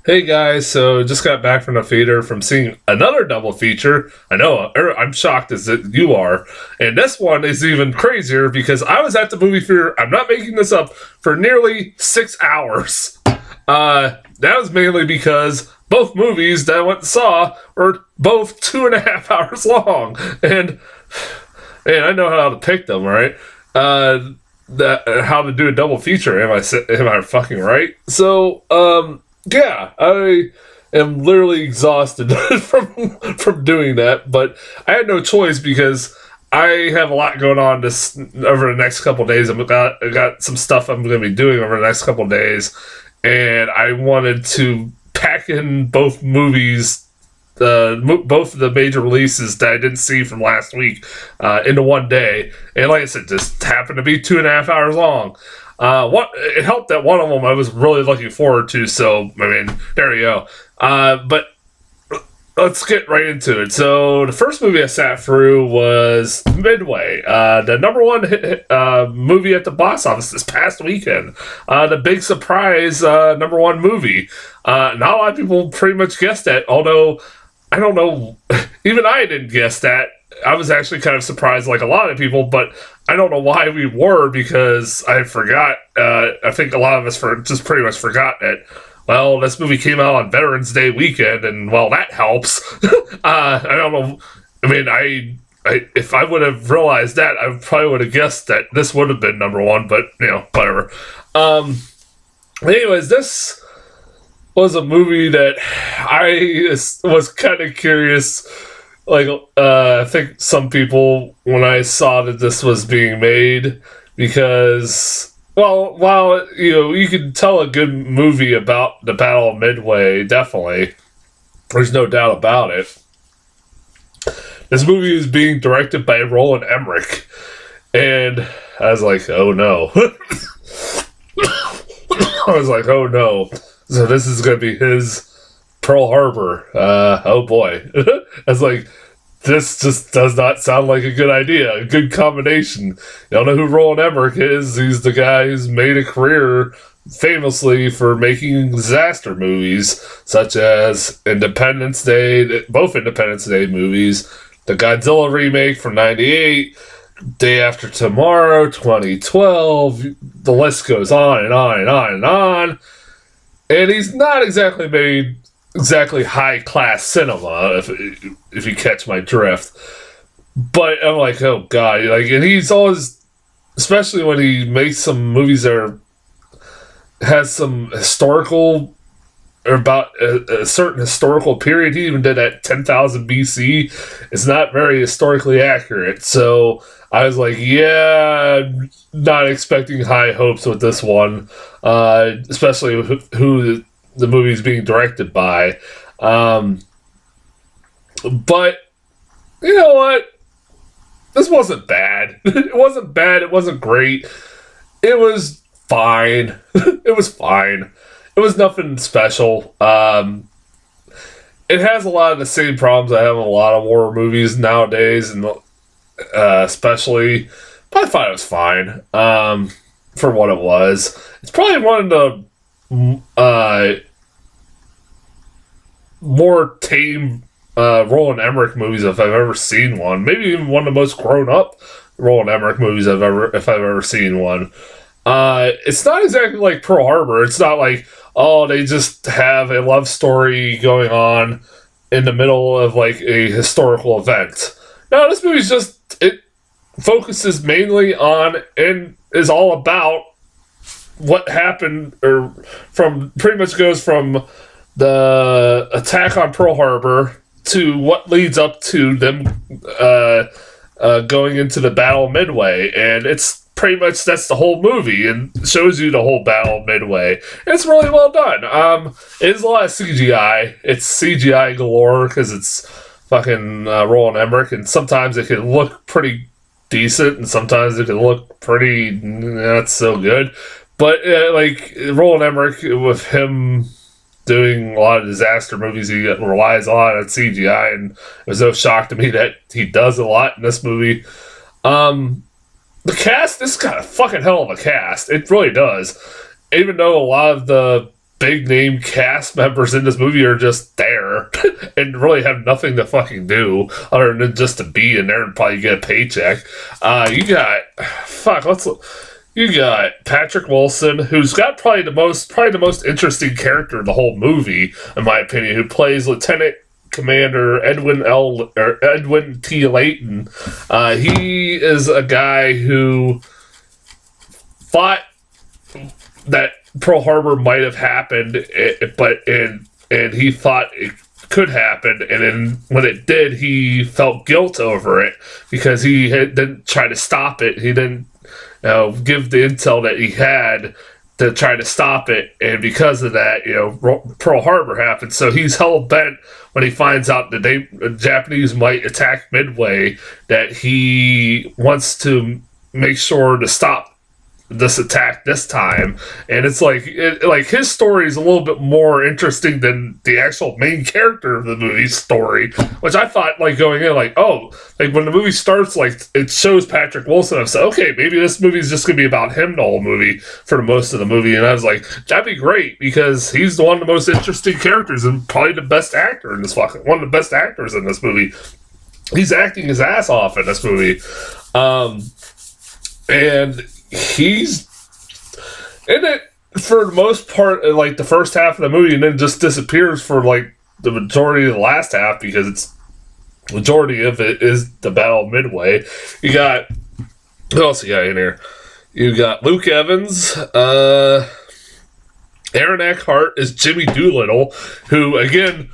Hey guys, so just got back from the theater from seeing another double feature. I know, I'm shocked as that you are. And this one is even crazier because I was at the movie theater, I'm not making this up, for nearly 6 hours. That was mainly because both movies that I went and saw were both 2.5 hours long. And, man, I know how to pick them, right? How to do a double feature. Am I fucking right? Yeah, I am literally exhausted from doing that, but I had no choice because I have a lot going on this over the next couple of days. I got some stuff I'm going to be doing over the next couple of days, and I wanted to pack in both movies, both of the major releases that I didn't see from last week, into one day. And like I said, just happened to be 2.5 hours long. It helped that one of them I was really looking forward to. So I mean, there you go. But let's get right into it. So the first movie I sat through was Midway, the number one movie at the box office this past weekend. The big surprise number one movie. Not a lot of people pretty much guessed that. Although I don't know, even I didn't guess that. I was actually kind of surprised, like a lot of people, but I don't know why we were, because I forgot. I think a lot of us just pretty much forgot that. Well, this movie came out on Veterans Day weekend, and well, that helps. I don't know. I mean, if I would have realized that, I probably would have guessed that this would have been number one. But whatever. Anyways, this was a movie that I was kind of curious. Like, I think some people, when I saw that this was being made, because, well, while, you could tell a good movie about the Battle of Midway, definitely. There's no doubt about it. This movie is being directed by Roland Emmerich. And I was like, oh no. I was like, oh no. So this is going to be his Pearl Harbor. Oh boy. I was like, this just does not sound like a good idea. A good combination. You don't know who Roland Emmerich is. He's the guy who's made a career famously for making disaster movies, such as Independence Day, both Independence Day movies, the Godzilla remake from '98, Day After Tomorrow, 2012. The list goes on and on and on and on. And he's not exactly made high class cinema, if you catch my drift. But I'm like, oh god, and he's always, especially when he makes some movies that has some historical, or about a certain historical period. He even did that 10,000 BC. It's not very historically accurate. So I was like, yeah, not expecting high hopes with this one, especially who the movie's being directed by. But you know what? This wasn't bad. It wasn't bad. It wasn't great. It was fine. It was fine. It was nothing special. It has a lot of the same problems I have in a lot of horror movies nowadays, and especially, but I thought it was fine for what it was. It's probably one of the more tame Roland Emmerich movies if I've ever seen one. Maybe even one of the most grown up Roland Emmerich movies if I've ever seen one. It's not exactly like Pearl Harbor. It's not like, oh, they just have a love story going on in the middle of like a historical event. No, this movie's just, it focuses mainly on and is all about what happened, or from, pretty much goes from the attack on Pearl Harbor to what leads up to them going into the Battle of Midway. And it's pretty much, that's the whole movie, and shows you the whole Battle of Midway. And it's really well done. It is a lot of CGI. It's CGI galore because it's fucking Roland Emmerich, and sometimes it can look pretty decent, and sometimes it can look pretty not so good. But like Roland Emmerich, with him doing a lot of disaster movies, he relies a lot on CGI, and it was no shock to me that he does a lot in this movie. The cast, this got a fucking hell of a cast. It really does. Even though a lot of the big name cast members in this movie are just there and really have nothing to fucking do other than just to be in there and probably get a paycheck. You got Patrick Wilson, who's got probably the most interesting character in the whole movie, in my opinion, who plays Lieutenant Commander Edwin T. Layton. He is a guy who thought that Pearl Harbor might have happened, and he thought it could happen, and then when it did, he felt guilt over it because he didn't try to stop it. He didn't give the intel that he had to try to stop it, and because of that, Pearl Harbor happened. So he's hell bent when he finds out that the Japanese might attack Midway, that he wants to make sure to stop this attack this time. And it's like his story is a little bit more interesting than the actual main character of the movie's story, which I thought, like, going in, like, oh, like when the movie starts, like it shows Patrick Wilson, I said, okay, maybe this movie is just gonna be about him the whole movie for the most of the movie. And I was like, that'd be great, because he's one of the most interesting characters and probably the best actor in this one of the best actors in this movie. He's acting his ass off in this movie. And he's in it for the most part, like the first half of the movie, and then just disappears for like the majority of the last half, because it's majority of it is the Battle of Midway. You got, what else you got in here? You got Luke Evans, Aaron Eckhart is Jimmy Doolittle, who again,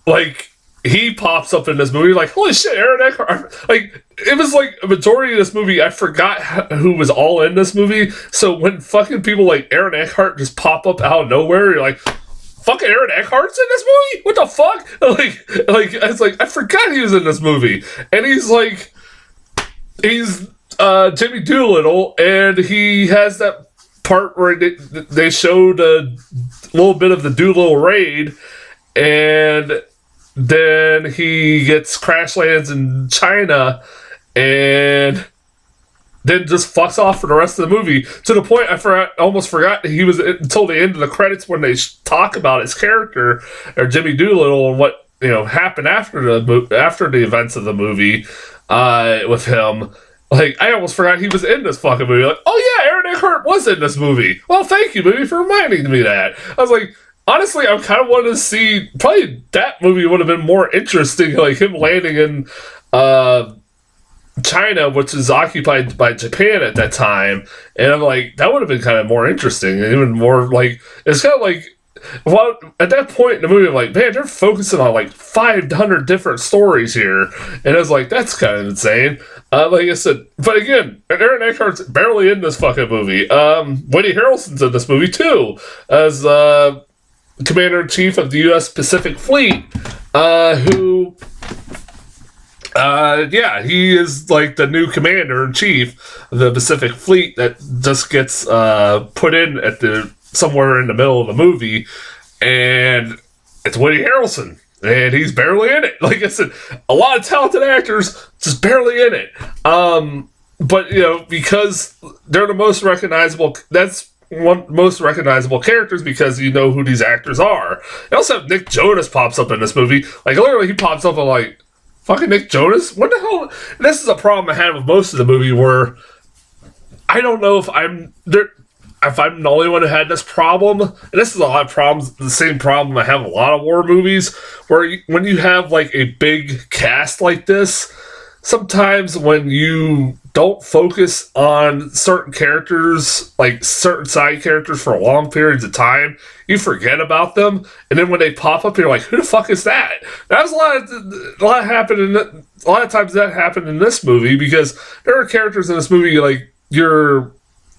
like, he pops up in this movie, like, holy shit, Aaron Eckhart. Like, it was like a majority of this movie, I forgot who was all in this movie. So when fucking people like Aaron Eckhart just pop up out of nowhere, you're like, fucking Aaron Eckhart's in this movie? What the fuck? Like it's like, I forgot he was in this movie. And he's Jimmy Doolittle, and he has that part where they showed a little bit of the Doolittle raid, and then he gets crash lands in China and then just fucks off for the rest of the movie, to the point I almost forgot he was until the end of the credits, when they talk about his character, or Jimmy Doolittle, and what happened after the events of the movie with him. Like, I almost forgot he was in this fucking movie. Like, oh yeah, Aaron Eckhart was in this movie. Well, thank you, movie, for reminding me that. I was like, honestly, I kind of wanted to see, probably that movie would have been more interesting, like him landing in China, which is occupied by Japan at that time. And I'm like, that would have been kind of more interesting, and even more, like, it's kind of like, well, at that point in the movie, I'm like, man, they're focusing on like 500 different stories here. And I was like, that's kind of insane. Like I said, but again, Aaron Eckhart's barely in this fucking movie. Woody Harrelson's in this movie too, as Commander-in-Chief of the U.S. Pacific Fleet, he is like the new Commander-in-Chief of the Pacific Fleet that just gets put in at somewhere in the middle of the movie, and it's Woody Harrelson, and he's barely in it. Like I said, a lot of talented actors, just barely in it. But because they're the most recognizable, that's most recognizable characters, because you know who these actors are. They also have Nick Jonas pops up in this movie. Like, literally, he pops up and like, fucking Nick Jonas? What the hell? This is a problem I had with most of the movie, where I don't know if I'm the only one who had this problem. And this is a lot of problems, the same problem I have a lot of war movies, where when you have like a big cast like this, sometimes when you don't focus on certain characters, like certain side characters, for long periods of time, you forget about them, and then when they pop up, you're like, who the fuck is that? That was a lot of times that happened in this movie, because there are characters in this movie like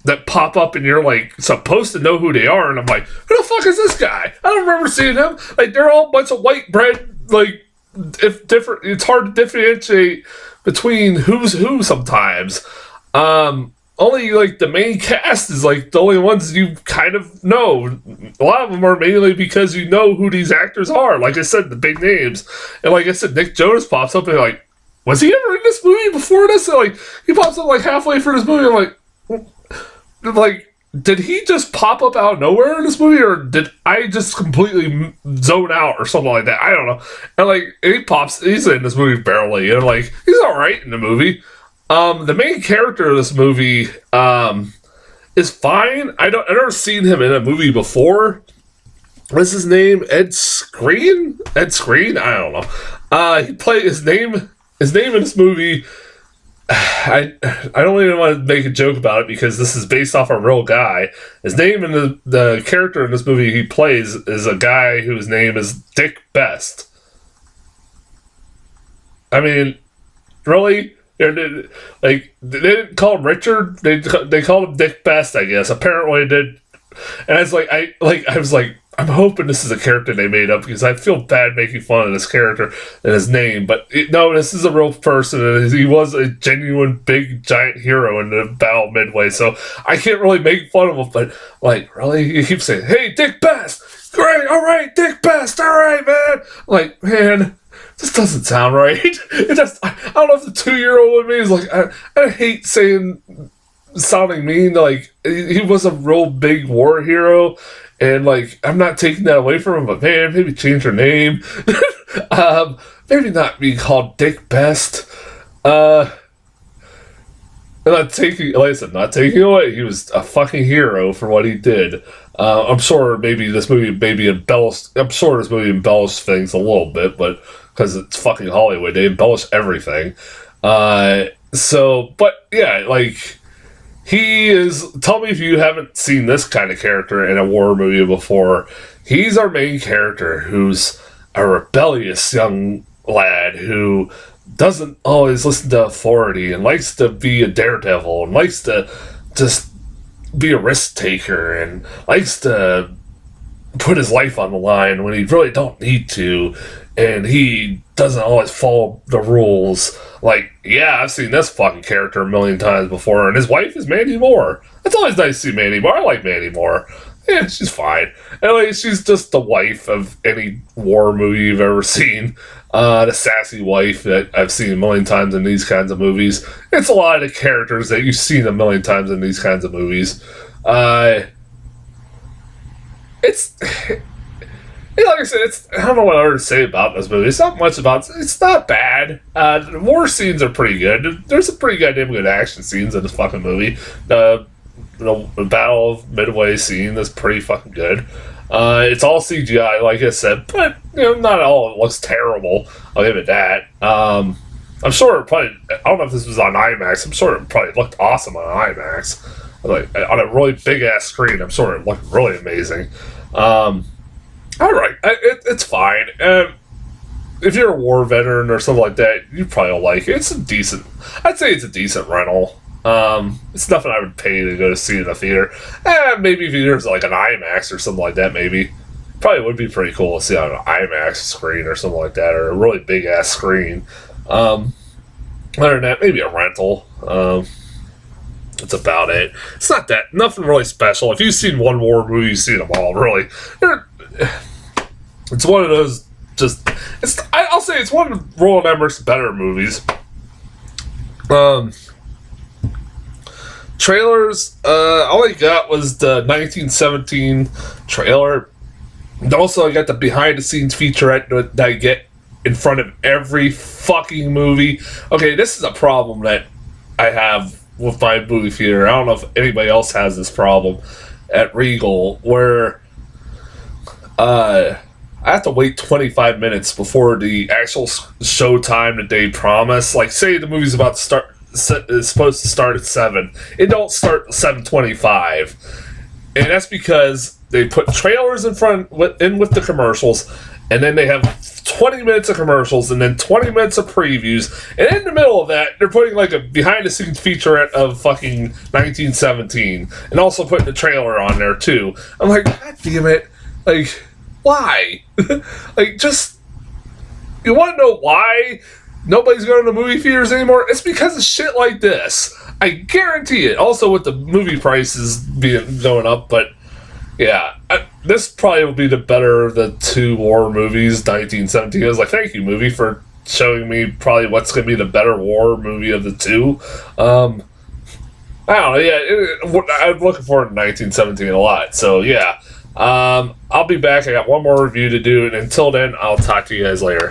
that pop up, and you're like supposed to know who they are, and I'm like, who the fuck is this guy? I don't remember seeing him. Like, they're all a bunch of white bread, like, it's hard to differentiate between who's who sometimes. Only like the main cast is like the only ones you kind of know. A lot of them are mainly because you know who these actors are. Like I said, the big names. And like I said, Nick Jonas pops up, and you're like, was he ever in this movie before this? And like, he pops up like halfway through this movie, and I'm like, did he just pop up out of nowhere in this movie, or did I just completely zone out or something like that? I don't know. And like he's in this movie barely, and like he's all right in the movie. The main character of this movie is fine. I've never seen him in a movie before. What's his name? Ed Screen? Ed Screen? I don't know. He played his name in this movie. I don't even want to make a joke about it because this is based off a real guy. His name in the character in this movie he plays is a guy whose name is Dick Best. I mean, really? They didn't call him Richard. They called him Dick Best, I guess. Apparently, they did. And I was like, I'm hoping this is a character they made up because I feel bad making fun of this character and his name. But no, this is a real person, and he was a genuine big giant hero in the Battle of Midway. So I can't really make fun of him. But like, really, you keep saying, "Hey, Dick Best, great, all right, Dick Best, all right, man." Like, man, this doesn't sound right. It just, I don't know if the 2-year-old in me is like, I hate sounding mean. Like, he was a real big war hero. And, like, I'm not taking that away from him, but, man, maybe change her name. Maybe not be called Dick Best. Not taking away. He was a fucking hero for what he did. I'm sure maybe this movie embellished things a little bit, but because it's fucking Hollywood, they embellish everything. But, yeah, like... He is... Tell me if you haven't seen this kind of character in a war movie before. He's our main character, who's a rebellious young lad who doesn't always listen to authority and likes to be a daredevil and likes to just be a risk taker and likes to put his life on the line when he really don't need to. And he doesn't always follow the rules. Like, yeah, I've seen this fucking character a million times before, and his wife is Mandy Moore. It's always nice to see Mandy Moore. I like Mandy Moore. Yeah, she's fine. And like, she's just the wife of any war movie you've ever seen. The sassy wife that I've seen a million times in these kinds of movies. It's a lot of the characters that you've seen a million times in these kinds of movies. Like I said, I don't know what other to say about this movie. It's not much about... It's not bad. The war scenes are pretty good. There's some pretty goddamn good action scenes in this fucking movie. The Battle of Midway scene is pretty fucking good. It's all CGI, like I said, but not all of it looks terrible. I'll give it that. I'm sure it probably... I don't know if this was on IMAX. I'm sure it probably looked awesome on IMAX. Like, on a really big-ass screen, I'm sure it looked really amazing. All right, it's fine. If you're a war veteran or something like that, you probably will like it. I'd say it's a decent rental. It's nothing I would pay to go to see in a theater. Maybe if there's like an IMAX or something like that, maybe. Probably would be pretty cool to see on an IMAX screen or something like that, or a really big ass screen. Other than that, maybe a rental. That's about it. It's not that, nothing really special. If you've seen one war movie, you've seen them all, really. It's one of those, I'll say it's one of Roland Emmerich's better movies. Trailers, all I got was the 1917 trailer. And also, I got the behind-the-scenes featurette that I get in front of every fucking movie. Okay, this is a problem that I have with my movie theater. I don't know if anybody else has this problem at Regal, where I have to wait 25 minutes before the actual show time that they promise. Like, say the movie's about to start, is supposed to start at 7. It don't start at 7:25. And that's because they put trailers in with the commercials, and then they have 20 minutes of commercials, and then 20 minutes of previews, and in the middle of that, they're putting like a behind-the-scenes featurette of fucking 1917, and also putting the trailer on there too. I'm like, God damn it. Like, why? Like, just... You want to know why nobody's going to movie theaters anymore? It's because of shit like this. I guarantee it. Also with the movie prices going up, but... Yeah, this probably will be the better of the two war movies, 1917. I was like, thank you, movie, for showing me probably what's going to be the better war movie of the two. I don't know. Yeah, I'm looking forward to 1917 a lot. So yeah, I'll be back. I got one more review to do, and until then, I'll talk to you guys later.